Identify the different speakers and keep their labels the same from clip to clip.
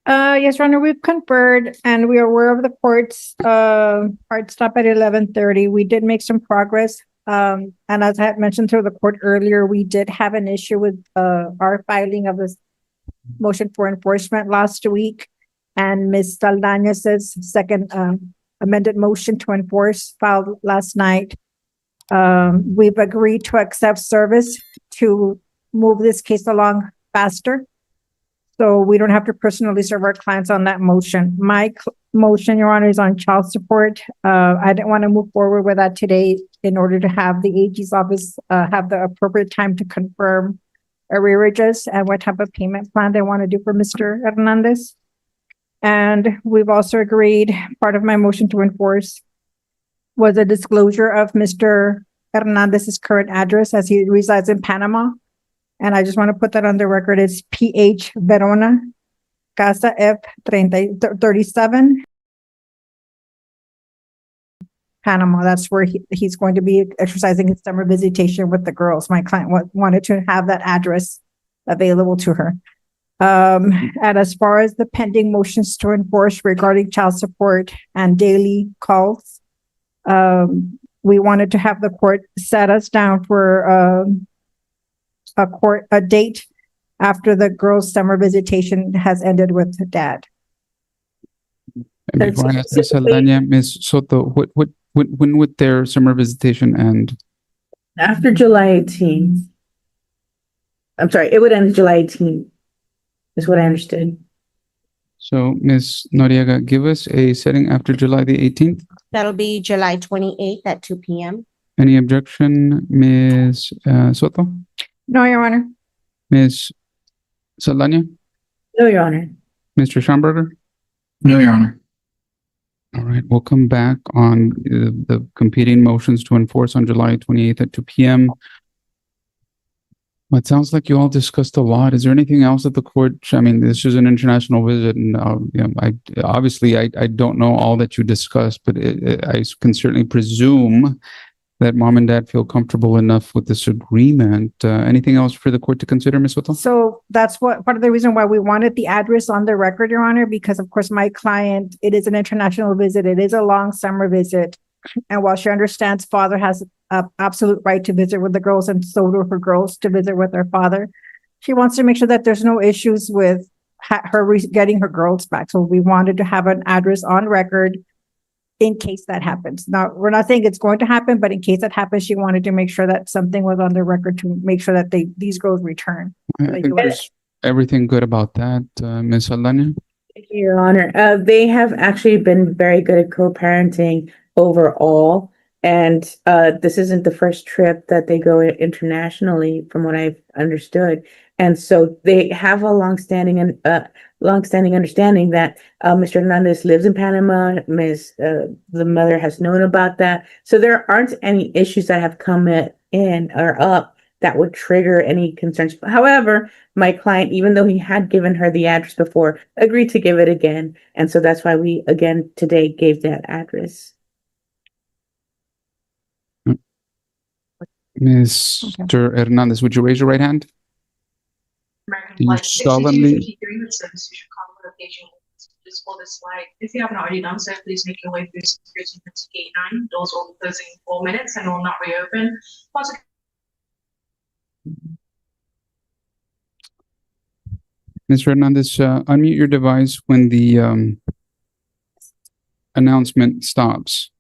Speaker 1: Yes, Your Honor, we've conferred and we are aware of the court's hard stop at 11:30. We did make some progress. And as I had mentioned to the court earlier, we did have an issue with our filing of this motion for enforcement last week. And Ms. Saldañez's second amended motion to enforce filed last night. We've agreed to accept service to move this case along faster. So we don't have to personally serve our clients on that motion. My motion, Your Honor, is on child support. I didn't want to move forward with that today in order to have the AG's office have the appropriate time to confirm arrearages and what type of payment plan they want to do for Mr. Hernandez. And we've also agreed, part of my motion to enforce was a disclosure of Mr. Hernandez's current address as he resides in Panama. And I just want to put that on the record. It's PH Verona, Casa F 37, Panama. That's where he's going to be exercising his summer visitation with the girls. My client wanted to have that address available to her. And as far as the pending motions to enforce regarding child support and daily calls, we wanted to have the court set us down for a date after the girls' summer visitation has ended with dad.
Speaker 2: And before I ask Ms. Saldaña, Ms. Soto, when would their summer visitation end?
Speaker 3: After July 18th. I'm sorry, it would end July 18th, is what I understood.
Speaker 2: So, Ms. Noriega, give us a setting after July the 18th.
Speaker 4: That'll be July 28th at 2 p.m.
Speaker 2: Any objection, Ms. Soto?
Speaker 1: No, Your Honor.
Speaker 2: Ms. Saldaña?
Speaker 3: No, Your Honor.
Speaker 2: Mr. Schomburger?
Speaker 5: No, Your Honor.
Speaker 2: All right, we'll come back on the competing motions to enforce on July 28th at 2 p.m. Well, it sounds like you all discussed a lot. Is there anything else that the court, I mean, this is an international visit, and I don't know all that you discussed, but I can certainly presume that mom and dad feel comfortable enough with this agreement. Anything else for the court to consider, Ms. Soto?
Speaker 1: So that's what part of the reason why we wanted the address on the record, Your Honor, because of course my client, it is an international visit. It is a long summer visit. And while she understands father has an absolute right to visit with the girls and so do her girls to visit with their father, she wants to make sure that there's no issues with her getting her girls back. So we wanted to have an address on record in case that happens. Now, we're not saying it's going to happen, but in case that happens, she wanted to make sure that something was on the record to make sure that these girls return.
Speaker 2: I think there's everything good about that, Ms. Saldaña.
Speaker 3: Thank you, Your Honor. They have actually been very good at co-parenting overall. And this isn't the first trip that they go internationally, from what I've understood. And so they have a longstanding understanding that Mr. Hernandez lives in Panama. The mother has known about that. So there aren't any issues that have come in or up that would trigger any concerns. However, my client, even though he had given her the address before, agreed to give it again. And so that's why we, again, today gave that address.
Speaker 2: Mr. Hernandez, would you raise your right hand? Do you solemnly...
Speaker 6: Just pull this slide. If you haven't already done so, please make your way through security to gate 9. Doors will be closing in 4 minutes and will not reopen.
Speaker 2: Mr. Hernandez, unmute your device when the announcement stops.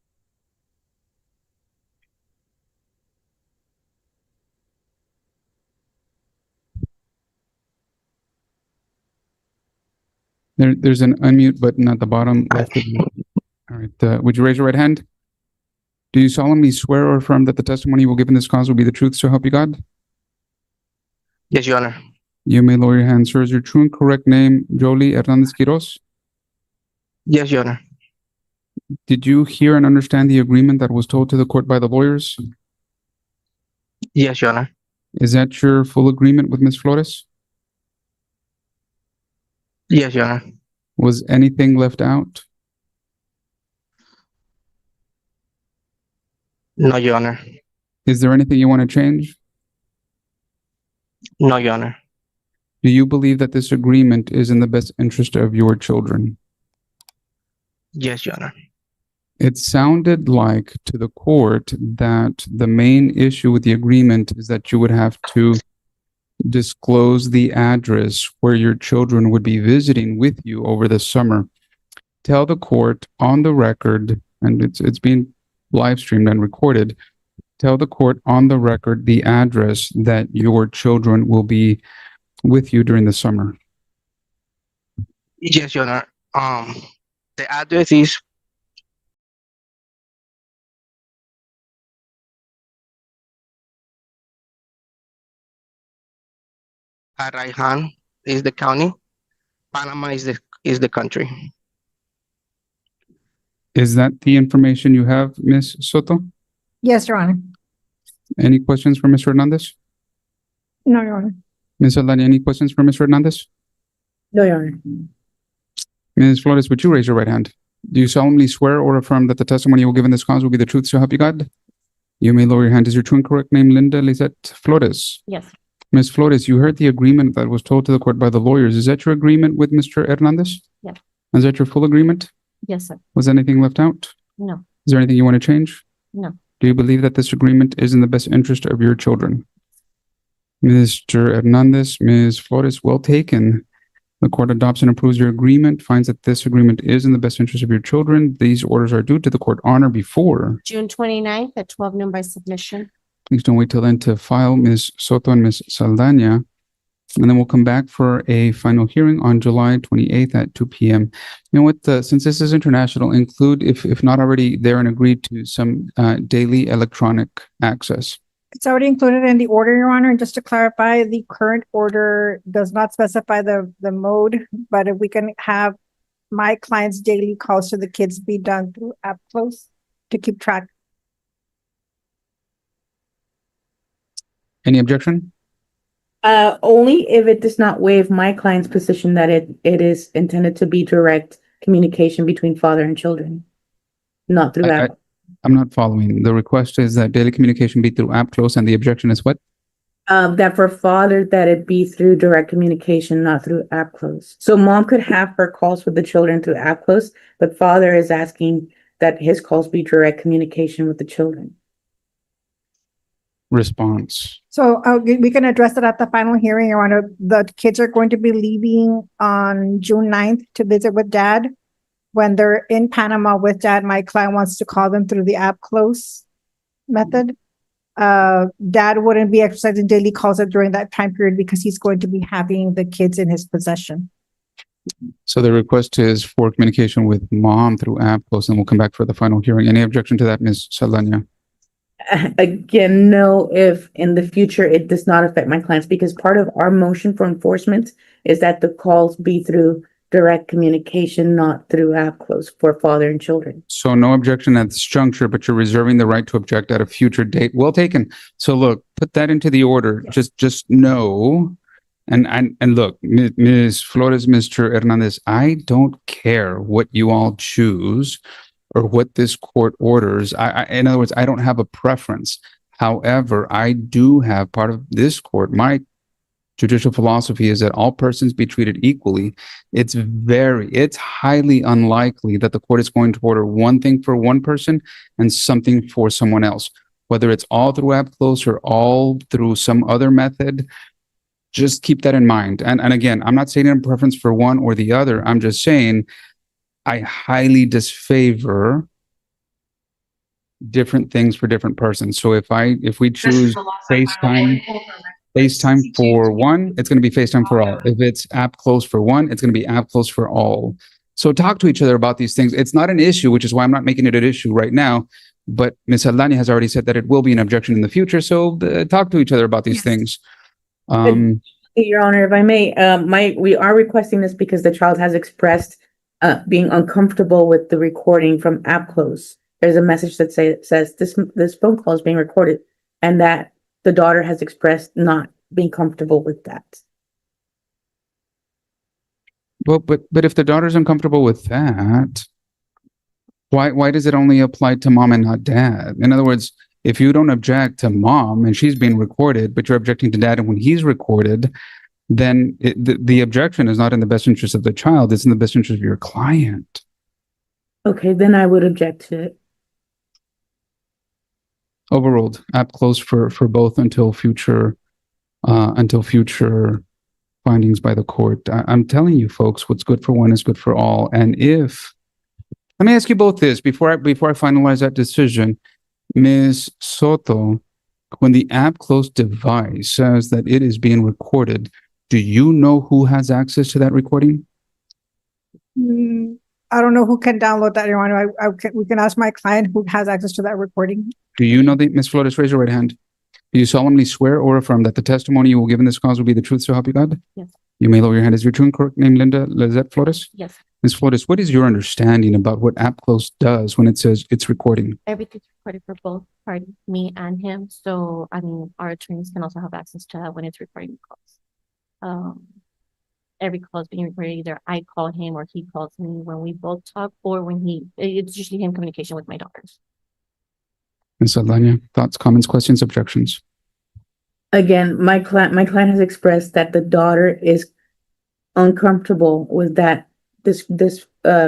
Speaker 2: There's an unmute button at the bottom left of you. All right. Would you raise your right hand? Do you solemnly swear or affirm that the testimony you will give in this cause will be the truth, so help you God?
Speaker 5: Yes, Your Honor.
Speaker 2: You may lower your hand, sir. Is your true and correct name Jolie Hernandez Quiroz?
Speaker 5: Yes, Your Honor.
Speaker 2: Did you hear and understand the agreement that was told to the court by the lawyers?
Speaker 5: Yes, Your Honor.
Speaker 2: Is that your full agreement with Ms. Flores?
Speaker 5: Yes, Your Honor.
Speaker 2: Was anything left out?
Speaker 5: No, Your Honor.
Speaker 2: Is there anything you want to change?
Speaker 5: No, Your Honor.
Speaker 2: Do you believe that this agreement is in the best interest of your children?
Speaker 5: Yes, Your Honor.
Speaker 2: It sounded like to the court that the main issue with the agreement is that you would have to disclose the address where your children would be visiting with you over the summer. Tell the court on the record, and it's being live streamed and recorded. Tell the court on the record the address that your children will be with you during the summer.
Speaker 5: Yes, Your Honor. The address is Araihan is the county. Panama is the country.
Speaker 2: Is that the information you have, Ms. Soto?
Speaker 1: Yes, Your Honor.
Speaker 2: Any questions for Mr. Hernandez?
Speaker 1: No, Your Honor.
Speaker 2: Ms. Aldana, any questions for Mr. Hernandez?
Speaker 3: No, Your Honor.
Speaker 2: Ms. Flores, would you raise your right hand? Do you solemnly swear or affirm that the testimony you will give in this cause will be the truth so help you God? You may lower your hand. Is your true and correct name Linda Lizette Flores?
Speaker 4: Yes.
Speaker 2: Ms. Flores, you heard the agreement that was told to the court by the lawyers. Is that your agreement with Mr. Hernandez?
Speaker 4: Yes.
Speaker 2: Is that your full agreement?
Speaker 4: Yes, sir.
Speaker 2: Was anything left out?
Speaker 4: No.
Speaker 2: Is there anything you want to change?
Speaker 4: No.
Speaker 2: Do you believe that this agreement is in the best interest of your children? Mr. Hernandez, Ms. Flores, well taken. The court adopts and approves your agreement, finds that this agreement is in the best interest of your children. These orders are due to the court honor before.
Speaker 4: June 29th at 12 noon by submission.
Speaker 2: Please don't wait till then to file Ms. Soto and Ms. Saldana. And then we'll come back for a final hearing on July 28th at 2 p.m. You know what, since this is international, include, if not already there and agreed to, some daily electronic access.
Speaker 1: It's already included in the order, Your Honor. And just to clarify, the current order does not specify the mode, but if we can have my client's daily calls to the kids be done through app close to keep track.
Speaker 2: Any objection?
Speaker 3: Only if it does not waive my client's position that it is intended to be direct communication between father and children, not through app.
Speaker 2: I'm not following. The request is that daily communication be through app close, and the objection is what?
Speaker 3: That for father, that it be through direct communication, not through app close. So mom could have her calls with the children through app close, but father is asking that his calls be direct communication with the children.
Speaker 2: Response.
Speaker 1: So we can address it at the final hearing, Your Honor. The kids are going to be leaving on June 9th to visit with dad. When they're in Panama with dad, my client wants to call them through the app close method. Dad wouldn't be exercising daily calls during that time period because he's going to be having the kids in his possession.
Speaker 2: So the request is for communication with mom through app close, and we'll come back for the final hearing. Any objection to that, Ms. Saldana?
Speaker 3: Again, no, if in the future it does not affect my clients, because part of our motion for enforcement is that the calls be through direct communication, not through app close for father and children.
Speaker 2: So no objection at this juncture, but you're reserving the right to object at a future date. Well taken. So look, put that into the order. Just know. And look, Ms. Flores, Mr. Hernandez, I don't care what you all choose or what this court orders. In other words, I don't have a preference. However, I do have part of this court. My judicial philosophy is that all persons be treated equally. It's highly unlikely that the court is going to order one thing for one person and something for someone else, whether it's all through app close or all through some other method. Just keep that in mind. And again, I'm not saying a preference for one or the other. I'm just saying I highly disfavor different things for different persons. So if we choose FaceTime for one, it's going to be FaceTime for all. If it's app close for one, it's going to be app close for all. So talk to each other about these things. It's not an issue, which is why I'm not making it an issue right now. But Ms. Aldana has already said that it will be an objection in the future. So talk to each other about these things.
Speaker 3: Your Honor, if I may, we are requesting this because the child has expressed being uncomfortable with the recording from app close. There's a message that says this phone call is being recorded, and that the daughter has expressed not being comfortable with that.
Speaker 2: Well, but if the daughter's uncomfortable with that, why does it only apply to mom and not dad? In other words, if you don't object to mom and she's being recorded, but you're objecting to dad and when he's recorded, then the objection is not in the best interest of the child, it's in the best interest of your client.
Speaker 3: Okay, then I would object to it.
Speaker 2: Overruled. App closed for both until future findings by the court. I'm telling you, folks, what's good for one is good for all. And let me ask you both this before I finalize that decision, Ms. Soto, when the app closed device says that it is being recorded, do you know who has access to that recording?
Speaker 1: I don't know who can download that, Your Honor. We can ask my client who has access to that recording.
Speaker 2: Do you know Ms. Flores, raise your right hand. Do you solemnly swear or affirm that the testimony you will give in this cause will be the truth, so help you God?
Speaker 4: Yes.
Speaker 2: You may lower your hand. Is your true and correct name Linda Lizette Flores?
Speaker 4: Yes.
Speaker 2: Ms. Flores, what is your understanding about what app close does when it says it's recording?
Speaker 4: Everything's recorded for both parties, me and him. So, I mean, our attorneys can also have access to that when it's recording calls. Every call is being recorded. Either I call him or he calls me when we both talk, or when it's usually him communication with my daughters.
Speaker 2: Ms. Aldana, thoughts, comments, questions, objections?
Speaker 3: Again, my client has expressed that the daughter is uncomfortable with that this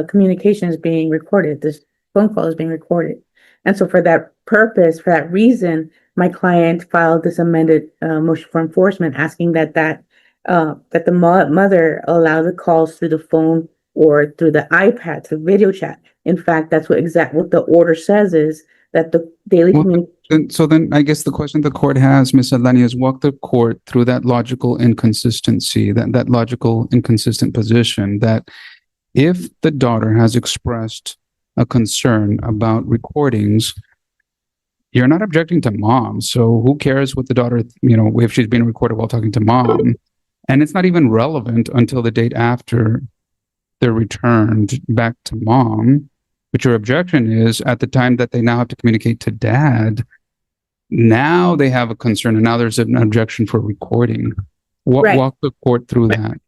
Speaker 3: communication is being recorded, this phone call is being recorded. And so for that purpose, for that reason, my client filed this amended motion for enforcement asking that the mother allow the calls through the phone or through the iPad to video chat. In fact, that's what the order says is that the daily
Speaker 2: Well,
Speaker 3: communication.
Speaker 2: So then I guess the question the court has, Ms. Aldana, is walk the court through that logical inconsistency, that logical inconsistent position that if the daughter has expressed a concern about recordings, you're not objecting to mom. So who cares what the daughter, if she's being recorded while talking to mom? And it's not even relevant until the date after they're returned back to mom. But your objection is at the time that they now have to communicate to dad, now they have a concern and now there's an objection for recording.
Speaker 3: Right.
Speaker 2: Walk the court through that.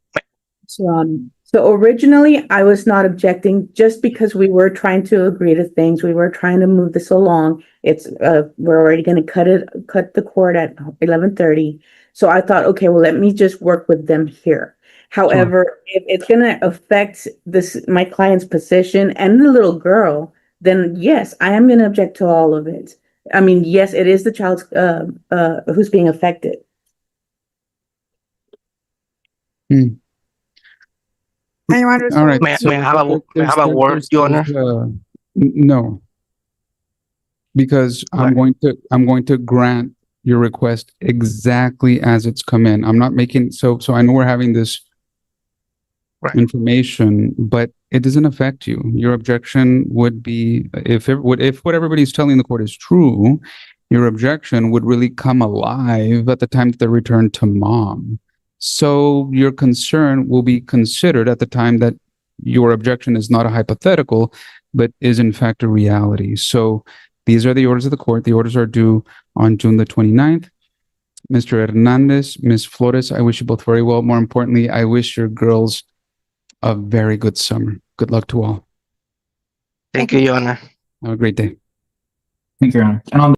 Speaker 3: So originally I was not objecting just because we were trying to agree to things. We were trying to move this along. We're already going to cut the cord at 11:30. So I thought, okay, well, let me just work with them here. However, if it's going to affect my client's position and the little girl, then yes, I am going to object to all of it. I mean, yes, it is the child's who's being affected.
Speaker 1: And Your Honor,
Speaker 2: All right.
Speaker 5: May I have a word, Your Honor?
Speaker 2: No, because I'm going to grant your request exactly as it's come in. I'm not making so I know we're having this information, but it doesn't affect you. Your objection would be if what everybody's telling the court is true, your objection would really come alive at the time that they're returned to mom. So your concern will be considered at the time that your objection is not a hypothetical, but is in fact a reality. So these are the orders of the court. The orders are due on June the 29th. Mr. Hernandez, Ms. Flores, I wish you both very well. More importantly, I wish your girls a very good summer. Good luck to all.
Speaker 5: Thank you, Your Honor.
Speaker 2: Have a great day.
Speaker 7: Thank you, Your Honor. And on